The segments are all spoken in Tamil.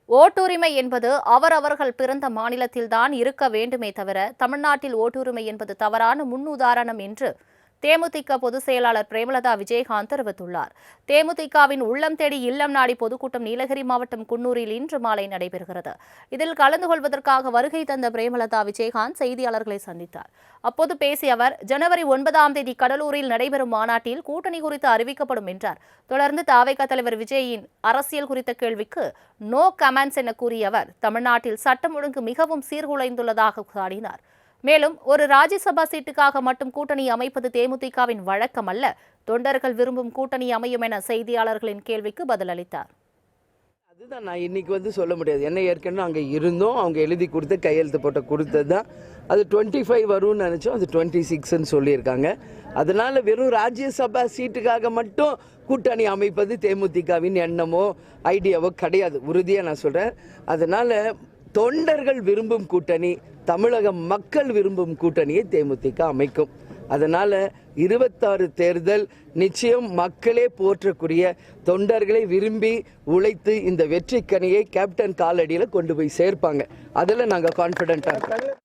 ஓட்டுரிமை என்பது அவரவர்கள் பிறந்த மாநிலத்தில்தான் இருக்க வேண்டுமே தவிர தமிழ்நாட்டில் ஓட்டுரிமை என்பது தவறான முன்னுதாரணம் என்று தேமுதிக பொதுச் செயலாளர் பிரேமலதா விஜயகாந்த் தெரிவித்துள்ளார். தேமுதிகவின் உள்ளம் தேடி இல்லம் நாடி பொதுக்கூட்டம் நீலகிரி மாவட்டம் குன்னூரில் இன்று மாலை நடைபெறுகிறது. இதில் கலந்து கொள்வதற்காக வருகை தந்த பிரேமலதா விஜயகாந்த் செய்தியாளர்களை சந்தித்தார். அப்போது பேசிய அவர், ஜனவரி 9ஆம் தேதி கடலூரில் நடைபெறும் மாநாட்டில் கூட்டணி குறித்து அறிவிக்கப்படும் என்றார். தொடர்ந்து தவிக தலைவர் விஜயின் அரசியல் குறித்த கேள்விக்கு நோ கமெண்ட்ஸ் என கூறிய அவர், தமிழ்நாட்டில் சட்டம் ஒழுங்கு மிகவும் சீர்குலைந்துள்ளதாக சாடினார். மேலும் ஒரு ராஜ்யசபா சீட்டுக்காக மட்டும் கூட்டணி அமைப்பது தேமுதிகவின் வழக்கம் அல்ல, தொண்டர்கள் விரும்பும் கூட்டணி அமையும் என செய்தியாளர்களின் கேள்விக்கு பதிலளித்தார். அதுதான் நான் இன்னைக்கு சொல்ல முடியாது. என்ன ஏற்கனவே அங்கே இருந்தோம், அவங்க எழுதி கொடுத்து கையெழுத்து போட்ட கொடுத்தது தான். அது 25 வரும்னு நினச்சோம், அது 26ன்னு சொல்லியிருக்காங்க. அதனால வெறும் ராஜ்யசபா சீட்டுக்காக மட்டும் கூட்டணி அமைப்பது தேமுதிகவின் எண்ணமோ ஐடியாவோ கிடையாது, உறுதியாக நான் சொல்கிறேன். அதனால தொண்டர்கள் விரும்பும் கூட்டணி, தமிழக மக்கள் விரும்பும் கூட்டணியை தேமுதிக அமைக்கும். அதனால 26 தேர்தல் நிச்சயம் மக்களே போற்றக்கூடிய, தொண்டர்களை விரும்பி உழைத்து இந்த வெற்றி கனியை கேப்டன் காலடியில் கொண்டு போய் சேர்ப்பாங்க. அதில் நாங்கள் கான்ஃபிடென்ட்டாக இருக்கோம்.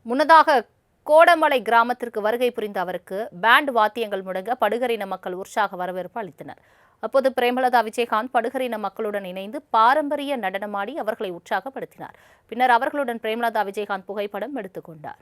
முன்னதாக கோடமலை கிராமத்திற்கு வருகை புரிந்த அவருக்கு பேண்ட் வாத்தியங்கள் முழங்க படுகரின மக்கள் உற்சாக வரவேற்பு அளித்தனர். அப்போது பிரேமலதா விஜயகாந்த் படுகரின மக்களுடன் இணைந்து பாரம்பரிய நடனமாடி அவர்களை உற்சாகப்படுத்தினார். பின்னர் அவர்களுடன் பிரேமலதா விஜயகாந்த் புகைப்படம் எடுத்துக் கொண்டார்.